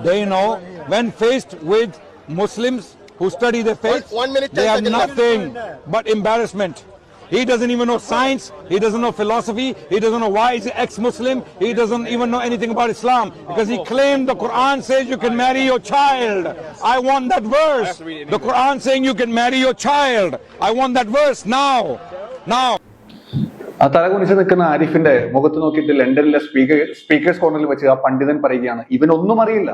They know when faced with Muslims who study their faith, they have nothing but embarrassment. He doesn't even know science, he doesn't know philosophy, he doesn't know why he's an ex-Muslim, he doesn't even know anything about Islam, because he claimed the Quran says you can marry your child. I want that verse. The Quran saying you can marry your child. I want that verse now. ആ തലകുനിച്ച് നിൽക്കുന്ന ആരിഫിന്റെ മുഖത്ത് നോക്കിയിട്ട് ലണ്ടനിലെ speakers കോർണറിൽ വെച്ച് ആ പണ്ഡിതൻ പറയുകയാണ്, ഇവനൊന്നും അറിയില്ല,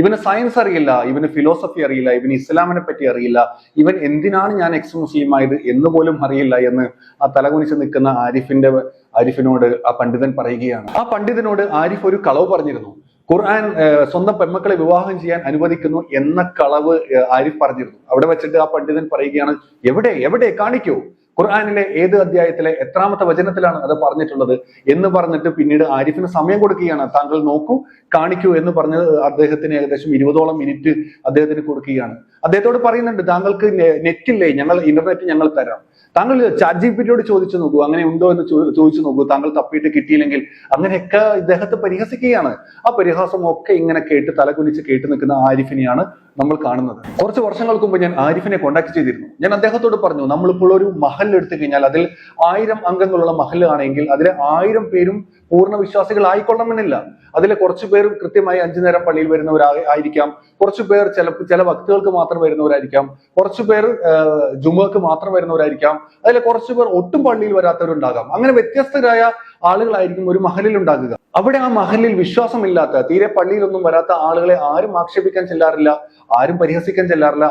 ഇവന് സയൻസ് അറിയില്ല, ഇവന് ഫിലോസഫി അറിയില്ല, ഇവന് ഇസ്ലാമിനെ പറ്റി അറിയില്ല, ഇവൻ എന്തിനാണ് ഞാൻ എക്സ് മുസ്ലിം ആയത് എന്ന് പോലും അറിയില്ല എന്ന് ആ തലകുനിച്ച് നിൽക്കുന്ന ആരിഫിനോട് ആ പണ്ഡിതൻ പറയുകയാണ്. ആ പണ്ഡിതനോട് ആരിഫ് ഒരു കളവ് പറഞ്ഞിരുന്നു. ഖുർആൻ സ്വന്തം പെൺമക്കളെ വിവാഹം ചെയ്യാൻ അനുവദിക്കുന്നു എന്ന കളവ് ആരിഫ് പറഞ്ഞിരുന്നു. അവിടെ വെച്ചിട്ട് ആ പണ്ഡിതൻ പറയുകയാണ്, എവിടെ കാണിക്കൂ, ഖുർആനിലെ ഏത് അധ്യായത്തിലെ എത്രാമത്തെ വചനത്തിലാണ് അത് പറഞ്ഞിട്ടുള്ളത് എന്ന് പറഞ്ഞിട്ട് പിന്നീട് ആരിഫിന് സമയം കൊടുക്കുകയാണ്. താങ്കൾ നോക്കൂ, കാണിക്കൂ എന്ന് പറഞ്ഞ് അദ്ദേഹത്തിന് ഏകദേശം 20ഓളം മിനിറ്റ് അദ്ദേഹത്തിന് കൊടുക്കുകയാണ്. അദ്ദേഹത്തോട് പറയുന്നുണ്ട്, താങ്കൾക്ക് നെറ്റില്ലേ, ഇന്റർനെറ്റ് ഞങ്ങൾ തരാം, താങ്കൾ ചാറ്റ് ജിപിടിയോട് ചോദിച്ചു നോക്കൂ, അങ്ങനെ ഉണ്ടോ എന്ന് ചോദിച്ചു നോക്കൂ, താങ്കൾ തപ്പിയിട്ട് കിട്ടിയില്ലെങ്കിൽ. അങ്ങനെയൊക്കെ ഇദ്ദേഹത്തെ പരിഹസിക്കുകയാണ്. ആ പരിഹാസം ഒക്കെ ഇങ്ങനെ തലകുനിച്ച് കേട്ട് നിൽക്കുന്ന ആരിഫിനെയാണ് നമ്മൾ കാണുന്നത്. കുറച്ച് വർഷങ്ങൾക്ക് മുമ്പ് ഞാൻ ആരിഫിനെ കോണ്ടാക്ട് ചെയ്തിരുന്നു. ഞാൻ അദ്ദേഹത്തോട് പറഞ്ഞു, നമ്മളിപ്പോൾ ഒരു മഹൽ എടുത്തു കഴിഞ്ഞാൽ അതിൽ 1000 അംഗങ്ങളുള്ള മഹൽ ആണെങ്കിൽ അതിലെ 1000 പേരും പൂർണ്ണ വിശ്വാസികളായിക്കൊള്ളണമെന്നില്ല. അതിലെ കുറച്ചു പേർ കൃത്യമായി 5 നേരം പള്ളിയിൽ വരുന്നവരായിരിക്കാം, കുറച്ചു പേർ ചില ഭക്തുകൾക്ക് മാത്രം വരുന്നവരായിരിക്കാം, കുറച്ചു പേർ ജുമുഅക്ക് മാത്രം വരുന്നവരായിരിക്കാം, അതിലെ കുറച്ചു പേർ ഒട്ടും പള്ളിയിൽ വരാത്തവരുണ്ടാകാം. അങ്ങനെ വ്യത്യസ്തരായ ആളുകളായിരിക്കും ഒരു മഹലിൽ ഉണ്ടാകുക. അവിടെ ആ മഹലിൽ വിശ്വാസമില്ലാത്ത, തീരെ പള്ളിയിലൊന്നും വരാത്ത ആളുകളെ ആരും ആക്ഷേപിക്കാൻ ചെല്ലാറില്ല, ആരും പരിഹസിക്കാൻ ചെല്ലാറില്ല.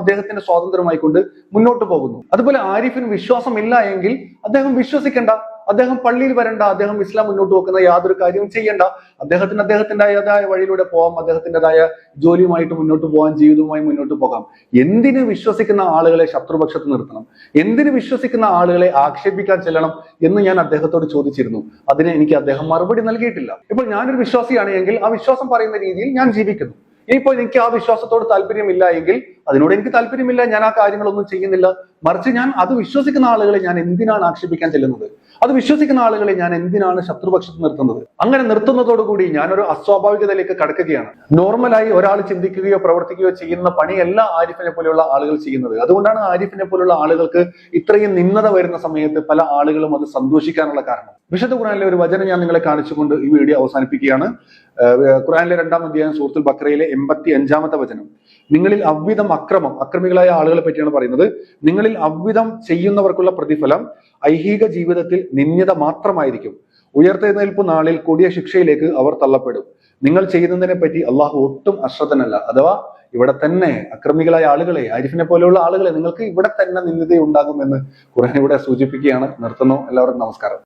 അദ്ദേഹത്തിന്റെ സ്വാതന്ത്ര്യമായി കൊണ്ട് മുന്നോട്ട് പോകുന്നു. അതുപോലെ ആരിഫിന് വിശ്വാസമില്ല എങ്കിൽ അദ്ദേഹം വിശ്വസിക്കേണ്ട, അദ്ദേഹം പള്ളിയിൽ വരണ്ട, അദ്ദേഹം ഇസ്ലാം മുന്നോട്ട് വെക്കുന്ന യാതൊരു കാര്യവും ചെയ്യണ്ട. അദ്ദേഹത്തിൻ്റെതായ വഴിയിലൂടെ പോകാം, അദ്ദേഹത്തിൻ്റെതായ ജോലിയുമായിട്ട് മുന്നോട്ട് പോകാം, ജീവിതവുമായി മുന്നോട്ട് പോകാം. എന്തിന് വിശ്വസിക്കുന്ന ആളുകളെ ശത്രുപക്ഷത്ത് നിർത്തണം, എന്തിന് വിശ്വസിക്കുന്ന ആളുകളെ ആക്ഷേപിക്കാൻ ചെല്ലണം എന്ന് ഞാൻ അദ്ദേഹത്തോട് ചോദിച്ചിരുന്നു. അതിന് എനിക്ക് അദ്ദേഹം മറുപടി നൽകിയിട്ടില്ല. ഇപ്പോൾ ഞാനൊരു വിശ്വാസിയാണ് എങ്കിൽ ആ വിശ്വാസം പറയുന്ന രീതിയിൽ ഞാൻ ജീവിക്കുന്നു. ഇനിയിപ്പോൾ എനിക്ക് ആ വിശ്വാസത്തോട് താല്പര്യമില്ല എങ്കിൽ അതിനോട് എനിക്ക് താല്പര്യമില്ല, ഞാൻ ആ കാര്യങ്ങളൊന്നും ചെയ്യുന്നില്ല. മറിച്ച് ഞാൻ അത് വിശ്വസിക്കുന്ന ആളുകളെ ഞാൻ എന്തിനാണ് ആക്ഷേപിക്കാൻ ചെല്ലുന്നത്, അത് വിശ്വസിക്കുന്ന ആളുകളെ ഞാൻ എന്തിനാണ് ശത്രുപക്ഷത്ത് നിർത്തുന്നത്? അങ്ങനെ നിർത്തുന്നതോടുകൂടി ഞാനൊരു അസ്വാഭാവികതയിലേക്ക് കടക്കുകയാണ്. നോർമലായി ഒരാൾ ചിന്തിക്കുകയോ പ്രവർത്തിക്കുകയോ ചെയ്യുന്ന പണിയല്ല ആരിഫിനെ പോലെയുള്ള ആളുകൾ ചെയ്യുന്നത്. അതുകൊണ്ടാണ് ആരിഫിനെ പോലുള്ള ആളുകൾക്ക് ഇത്രയും നിന്ദത വരുന്ന സമയത്ത് പല ആളുകളും അത് സന്തോഷിക്കാനുള്ള കാരണം. വിശുദ്ധ ഖുർആനിലെ ഒരു വചനം ഞാൻ നിങ്ങളെ കാണിച്ചുകൊണ്ട് ഈ വീഡിയോ അവസാനിപ്പിക്കുകയാണ്. ഖുർആനിലെ 2-ാം അധ്യായം സൂറത്തുൽ ബഖറയിലെ 85-ാമത്തെ വചനം. നിങ്ങളിൽ അவ்விதം അക്രമികളായ ആളുകളെ പറ്റിയാണ് പറയുന്നത്. നിങ്ങളിൽ അவ்விதം ചെയ്യുന്നവർക്കുള്ള പ്രതിഫലം ഐഹിക ജീവിതത്തിൽ നിന്ദ്യത മാത്രമായിരിക്കും. ഉയർത്തെഴുന്നേൽപ്പ് നാളിൽ കൊടിയ ശിക്ഷയിലേക്ക് അവർ തള്ളപ്പെടും. നിങ്ങൾ ചെയ്യുന്നതിനെ പറ്റി അള്ളാഹു ഒട്ടും അശ്രദ്ധനല്ല. അഥവാ ഇവിടെ തന്നെ അക്രമികളായ ആളുകളെ, ആരിഫിനെ പോലെയുള്ള ആളുകളെ നിങ്ങൾക്ക് ഇവിടെ തന്നെ നിന്ദ്യത ഉണ്ടാകുമെന്ന് ഖുർആൻ ഇവിടെ സൂചിപ്പിക്കുകയാണ്. നിർത്തുന്നു. എല്ലാവർക്കും നമസ്കാരം.